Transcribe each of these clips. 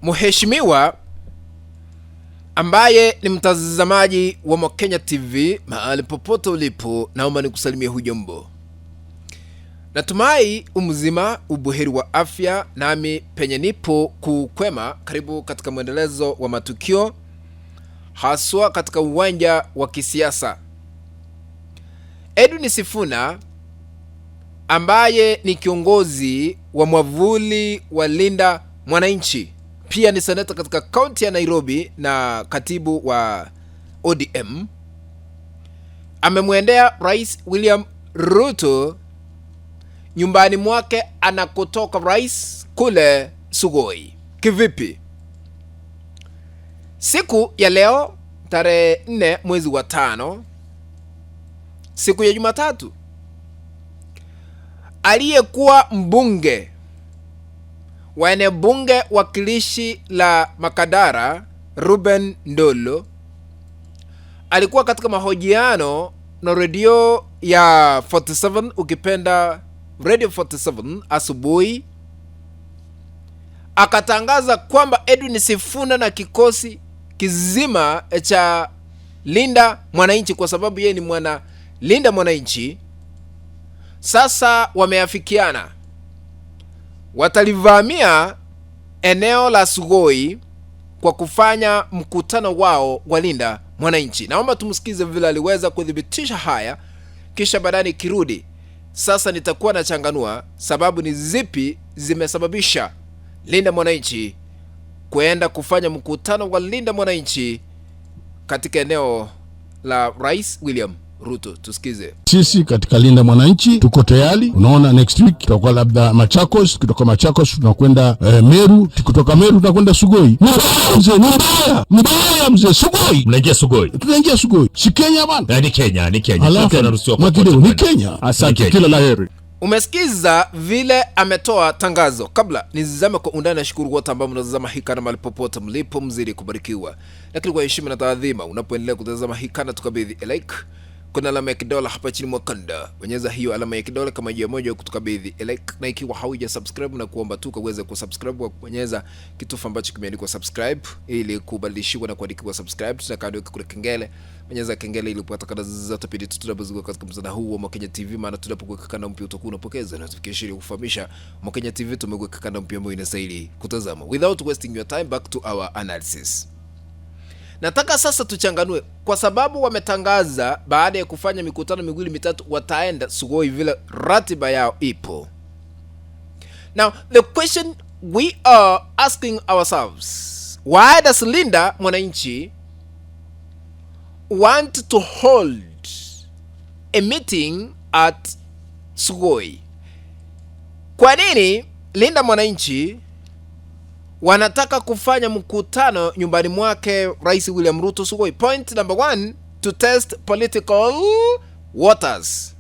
Mheshimiwa ambaye ni mtazamaji wa Mkenya TV mahali popote ulipo, naomba nikusalimie hujambo. Natumai umzima ubuheri wa afya, nami penye nipo kukwema. Karibu katika mwendelezo wa matukio haswa katika uwanja wa kisiasa. Edwin Sifuna ambaye ni kiongozi wa mwavuli wa Linda Mwananchi, pia ni seneta katika kaunti ya Nairobi na katibu wa ODM, amemwendea Rais William Ruto nyumbani mwake anakotoka rais kule Sugoi. Kivipi? Siku ya leo tarehe 4 mwezi wa 5, siku ya Jumatatu, aliyekuwa mbunge wa eneo bunge wakilishi la Makadara Ruben Ndolo alikuwa katika mahojiano na radio ya 47, ukipenda Radio 47 asubuhi, akatangaza kwamba Edwin Sifuna na kikosi kizima cha Linda Mwananchi, kwa sababu yeye ni mwana Linda Mwananchi, sasa wameafikiana watalivamia eneo la Sugoi kwa kufanya mkutano wao wa Linda Mwananchi. Naomba tumsikize vile aliweza kudhibitisha haya, kisha baadaye kirudi. Sasa nitakuwa nachanganua sababu ni zipi zimesababisha Linda Mwananchi kuenda kufanya mkutano wa Linda Mwananchi katika eneo la Rais William Ruto. Tusikize. Sisi katika Linda Mwananchi tuko tayari. Unaona, next week tutakuwa labda Machakos, kutoka Machakos tunakwenda Meru, kutoka Meru tunakwenda Sugoi. Mbaya mzee, Sugoi. Mnaingia Sugoi. Tunaingia Sugoi. Si Kenya bana? Ni Kenya. Tunaruhusiwa kwa kote. Ni Kenya. Asante, kila laheri. Umesikiza vile ametoa tangazo. Kabla nizame kwa undani, na shukuru wote ambao mnatazama Hikana mahali popote mlipo, mzidi kubarikiwa. Lakini kwa heshima na taadhima, unapoendelea kutazama Hikana, tukabidhi like, kuna alama ya kidole hapa chini mwa kanda. Bonyeza hiyo alama ya kidole kama njia moja kutukabidhi like, na ikiwa hauja subscribe na kuomba tu uweze kusubscribe kwa kubonyeza kitufe ambacho kimeandikwa subscribe ili kubadilishiwa na kuandikiwa subscribe. Tunakanda kule kengele, bonyeza kengele ili upate kada zote pindi tunapozuka katika mtandao huu wa Mkenya TV, maana tunapokuweka kanda mpya utakuwa unapokeza notification ili kufahamisha Mkenya TV tumeweka kanda mpya ambayo inastahili kutazama. Without wasting your time, back to our analysis. Nataka sasa tuchanganue, kwa sababu wametangaza baada ya kufanya mikutano miwili mitatu wataenda Sugoi vile ratiba yao ipo. Now the question we are asking ourselves, why does Linda Mwananchi want to hold a meeting at Sugoi? Kwa nini Linda Mwananchi wanataka kufanya mkutano nyumbani mwake Rais William Ruto Sugoi? Point number 1, to test political waters.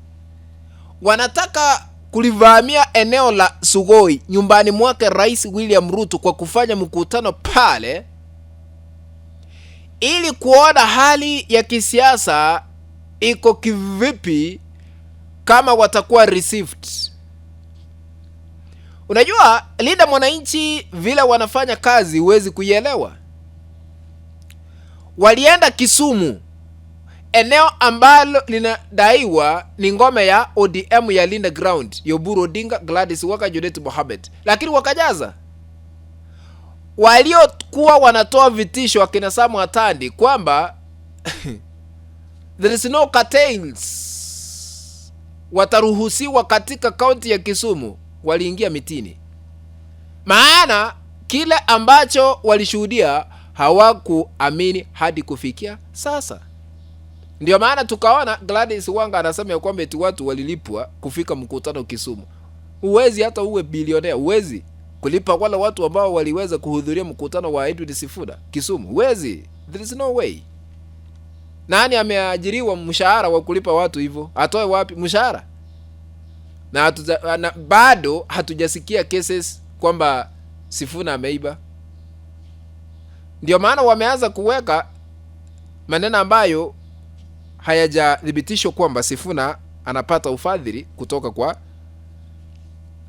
Wanataka kulivamia eneo la Sugoi nyumbani mwake Rais William Ruto kwa kufanya mkutano pale ili kuona hali ya kisiasa iko kivipi kama watakuwa received. Unajua Linda Mwananchi vile wanafanya kazi huwezi kuielewa. Walienda Kisumu, eneo ambalo linadaiwa ni ngome ya ODM ya Linda Ground, Oburu Odinga, Gladys Wanga, Junet Mohamed, lakini wakajaza. Waliokuwa wanatoa vitisho akina Samu Atandi kwamba there is no cartels wataruhusiwa katika kaunti ya Kisumu, waliingia mitini, maana kile ambacho walishuhudia hawakuamini hadi kufikia sasa. Ndio maana tukaona Gladys Wanga anasema kwamba eti watu walilipwa kufika mkutano Kisumu. Uwezi hata uwe bilionea, uwezi kulipa wala watu ambao waliweza kuhudhuria mkutano wa Edwin Sifuna Kisumu. Uwezi, there is no way. Nani ameajiriwa mshahara wa kulipa watu hivyo? Atoe wapi mshahara? Na bado hatujasikia cases kwamba Sifuna ameiba. Ndio maana wameanza kuweka maneno ambayo hayajathibitishwa kwamba Sifuna anapata ufadhili kutoka kwa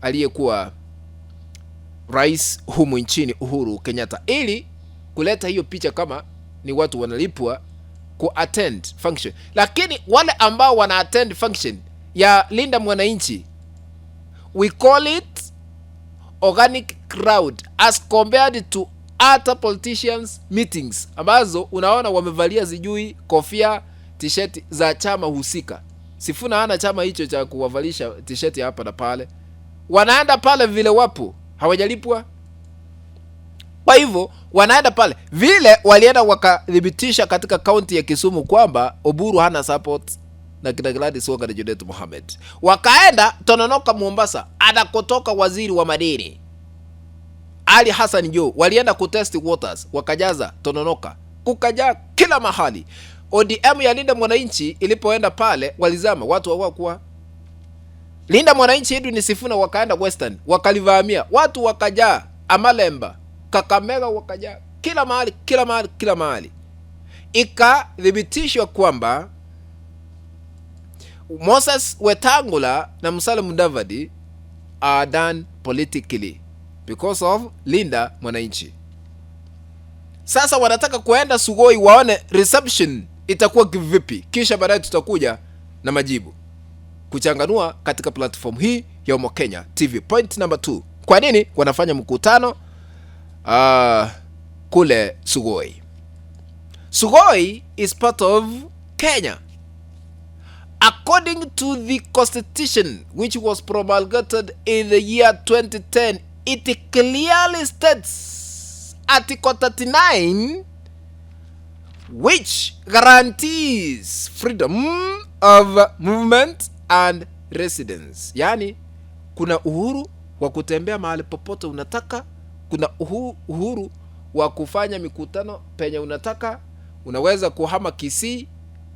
aliyekuwa rais humu nchini Uhuru Kenyatta, ili kuleta hiyo picha kama ni watu wanalipwa ku-attend function. Lakini wale ambao wana-attend function ya Linda Mwananchi, we call it organic crowd as compared to other politicians meetings, ambazo unaona wamevalia zijui kofia, t-shirt za chama husika. Sifuna hana chama hicho cha kuwavalisha t-shirt hapa na pale. Wanaenda pale vile wapo, hawajalipwa. Kwa hivyo wanaenda pale vile walienda wakadhibitisha katika kaunti ya Kisumu kwamba Oburu hana support na kina Gladys Wanga na Junet Mohamed. Wakaenda Tononoka Mombasa, anakotoka waziri wa madini Ali Hassan Joho, walienda kutest waters, wakajaza Tononoka, kukaja kila mahali. ODM ya Linda Mwananchi ilipoenda pale walizama, watu hawakuwa. Linda Mwananchi Edwin Sifuna wakaenda Western, wakalivamia, watu wakaja Amalemba, Kakamega, wakaja kila mahali. Ikadhibitishwa kwamba Moses Wetangula na Musalia Mudavadi are done politically because of Linda Mwananchi. Sasa wanataka kuenda Sugoi waone reception itakuwa kivipi, kisha baadaye tutakuja na majibu kuchanganua katika platform hii ya Omokenya TV. Point number 2, kwa nini wanafanya mkutano kule Sugoi? Sugoi is part of Kenya. According to the constitution which was promulgated in the year 2010, it clearly states Article 39 which guarantees freedom of movement and residence. Yani kuna uhuru wa kutembea mahali popote unataka, kuna uhuru wa kufanya mikutano penye unataka. Unaweza kuhama Kisii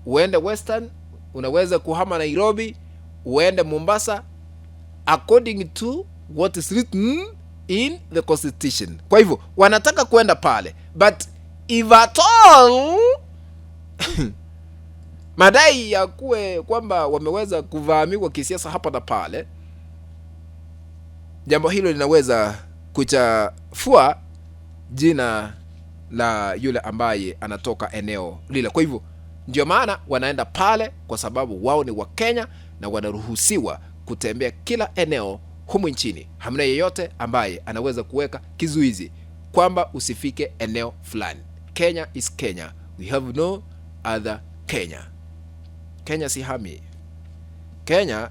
uende Western, unaweza kuhama Nairobi uende Mombasa, according to what is written in the constitution. Kwa hivyo wanataka kuenda pale, but if at all madai ya kuwe kwamba wameweza kuvamiwa kisiasa hapa na pale, jambo hilo linaweza kuchafua jina la yule ambaye anatoka eneo lile. Kwa hivyo ndio maana wanaenda pale, kwa sababu wao ni wa Kenya na wanaruhusiwa kutembea kila eneo humu nchini. Hamna yeyote ambaye anaweza kuweka kizuizi kwamba usifike eneo fulani. Kenya is Kenya. We have no other Kenya. Kenya si hami. Kenya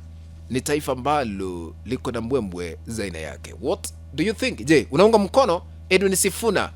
ni taifa ambalo liko na mbwembwe za aina yake. What do you think? Je, unaunga mkono Edwin Sifuna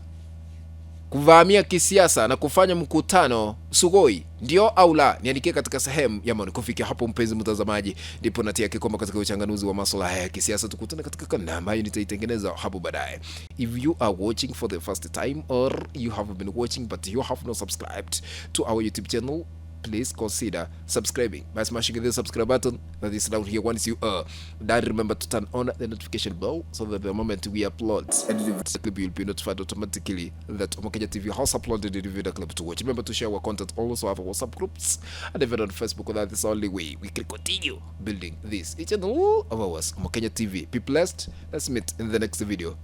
kuvamia kisiasa na kufanya mkutano Sugoi, ndio au la? Niandikie katika sehemu ya maoni. Kufikia hapo mpenzi mtazamaji, ndipo natia kikomo katika uchanganuzi wa masuala ya kisiasa. Tukutane katika kanda ambayo nitaitengeneza hapo baadaye. If you are watching for the first time or you have been watching but you have not subscribed to our YouTube channel, please consider subscribing by smashing the subscribe button that is down here. Once you are done, remember to turn on the notification bell so that the moment we upload a clip, you'll be notified automatically that Omokenya TV has uploaded the video clip to watch. Remember to share our content, also have our WhatsApp groups and even on Facebook. That is the only way we can continue building this channel of ours, Omokenya TV. Be blessed. Let's meet in the next video.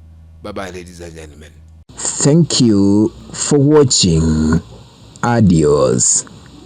Bye bye, ladies and gentlemen. Thank you for watching. Adios.